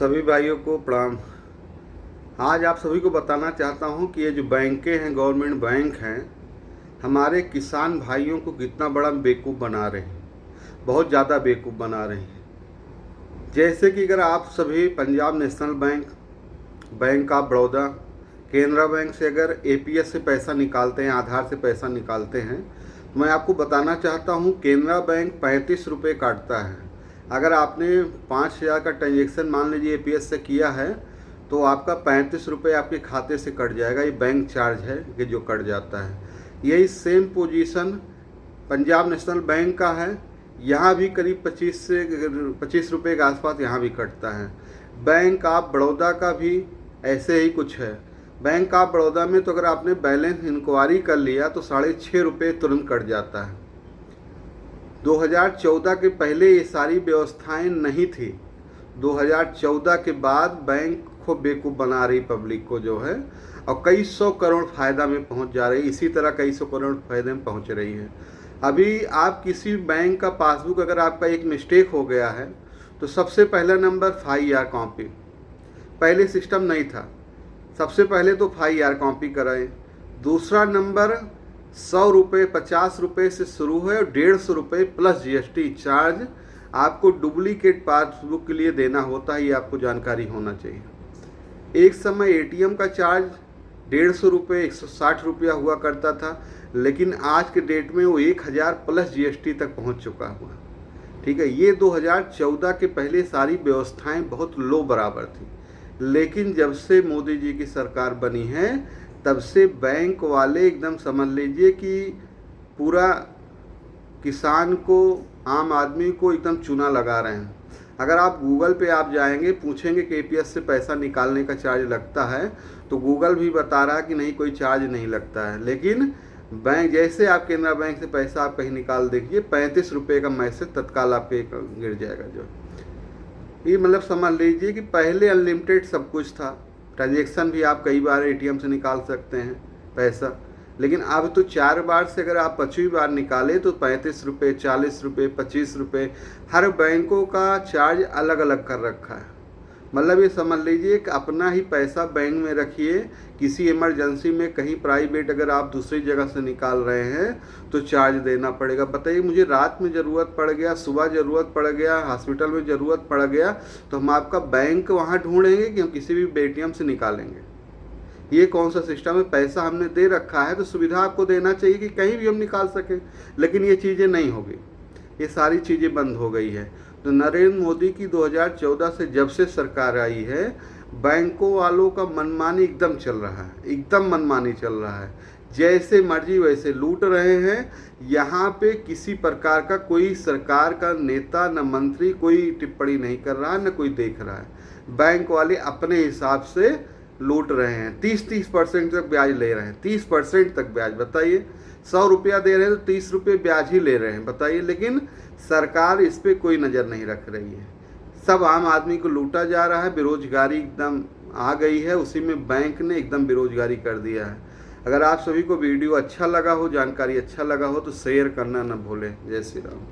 सभी भाइयों को प्रणाम। आज आप सभी को बताना चाहता हूं कि ये जो बैंकें हैं, गवर्नमेंट बैंक हैं, हमारे किसान भाइयों को कितना बड़ा बेवकूफ़ बना रहे हैं, बहुत ज़्यादा बेवकूफ़ बना रहे हैं। जैसे कि अगर आप सभी Punjab national bank, bank of Baroda, Canara bank से अगर एपीएस से पैसा निकालते हैं, आधार से पैसा निकालते हैं, तो मैं आपको बताना चाहता हूँ केनरा बैंक 35 रुपये काटता है। अगर आपने 5,000 का ट्रांजेक्शन मान लीजिए एपीएस से किया है तो आपका 35 रुपये आपके खाते से कट जाएगा। ये बैंक चार्ज है कि जो कट जाता है। यही same position Punjab national bank का है। यहाँ भी करीब 25 रुपये के आसपास यहाँ भी कटता है। बैंक ऑफ बड़ौदा का भी ऐसे ही कुछ है। बैंक ऑफ बड़ौदा में तो अगर आपने बैलेंस इंक्वायरी कर लिया तो 6.5 रुपये तुरंत कट जाता है। 2014 के पहले ये सारी व्यवस्थाएं नहीं थी। 2014 के बाद बैंक को बेवकूफ़ बना रही पब्लिक को जो है, और कई सौ करोड़ फ़ायदा में पहुंच जा रही, इसी तरह कई सौ करोड़ फ़ायदे में पहुंच रही है। अभी आप किसी बैंक का पासबुक अगर आपका एक मिस्टेक हो गया है तो सबसे पहला नंबर FIR कॉपी। पहले सिस्टम नहीं था, सबसे पहले तो FIR कॉपी कराएं। दूसरा नंबर 100 रुपये 50 रुपये से शुरू है और 150 रुपये प्लस GST चार्ज आपको डुप्लीकेट पासबुक के लिए देना होता है। ये आपको जानकारी होना चाहिए। एक समय ATM का चार्ज 150 रुपये 160 रुपया हुआ करता था, लेकिन आज के डेट में वो 1000 प्लस GST तक पहुंच चुका हुआ। ठीक है, ये 2014 के पहले सारी व्यवस्थाएं बहुत लो बराबर थी, लेकिन जब से मोदी जी की सरकार बनी है तब से बैंक वाले एकदम समझ लीजिए कि पूरा किसान को, आम आदमी को एकदम चूना लगा रहे हैं। अगर आप गूगल पे आप जाएंगे, पूछेंगे कि एपीएस से पैसा निकालने का चार्ज लगता है, तो गूगल भी बता रहा है कि नहीं, कोई चार्ज नहीं लगता है। लेकिन बैंक, जैसे आप केनरा बैंक से पैसा आप कहीं निकाल देखिए, 35 रुपये का मैसेज तत्काल आपके गिर जाएगा। जो ये मतलब समझ लीजिए कि पहले अनलिमिटेड सब कुछ था, ट्रांजेक्शन भी आप कई बार ATM से निकाल सकते हैं पैसा, लेकिन अब तो 4 बार से अगर आप 5वीं बार निकाले तो 35 रुपये 40 रुपये 25 रुपये, हर बैंकों का चार्ज अलग अलग कर रखा है। मतलब ये समझ लीजिए कि अपना ही पैसा बैंक में रखिए, किसी इमरजेंसी में कहीं प्राइवेट अगर आप दूसरी जगह से निकाल रहे हैं तो चार्ज देना पड़ेगा। बताइए, मुझे रात में ज़रूरत पड़ गया, सुबह ज़रूरत पड़ गया, हॉस्पिटल में ज़रूरत पड़ गया, तो हम आपका बैंक वहाँ ढूंढेंगे कि हम किसी भी ATM से निकालेंगे? ये कौन सा सिस्टम है? पैसा हमने दे रखा है तो सुविधा आपको देना चाहिए कि कहीं भी हम निकाल सकें, लेकिन ये चीज़ें नहीं होगी। ये सारी चीज़ें बंद हो गई है। तो नरेंद्र मोदी की 2014 से जब से सरकार आई है, बैंकों वालों का मनमानी एकदम चल रहा है, एकदम मनमानी चल रहा है। जैसे मर्जी वैसे लूट रहे हैं। यहाँ पे किसी प्रकार का कोई सरकार का नेता न मंत्री कोई टिप्पणी नहीं कर रहा है, न कोई देख रहा है। बैंक वाले अपने हिसाब से लूट रहे हैं। 30% तक ब्याज ले रहे हैं, 30% तक ब्याज। बताइए, 100 रुपया दे रहे हैं तो 30 रुपये ब्याज ही ले रहे हैं। बताइए, लेकिन सरकार इस पे कोई नज़र नहीं रख रही है। सब आम आदमी को लूटा जा रहा है। बेरोजगारी एकदम आ गई है, उसी में बैंक ने एकदम बेरोजगारी कर दिया है। अगर आप सभी को वीडियो अच्छा लगा हो, जानकारी अच्छा लगा हो, तो शेयर करना न भूलें। जय श्री राम।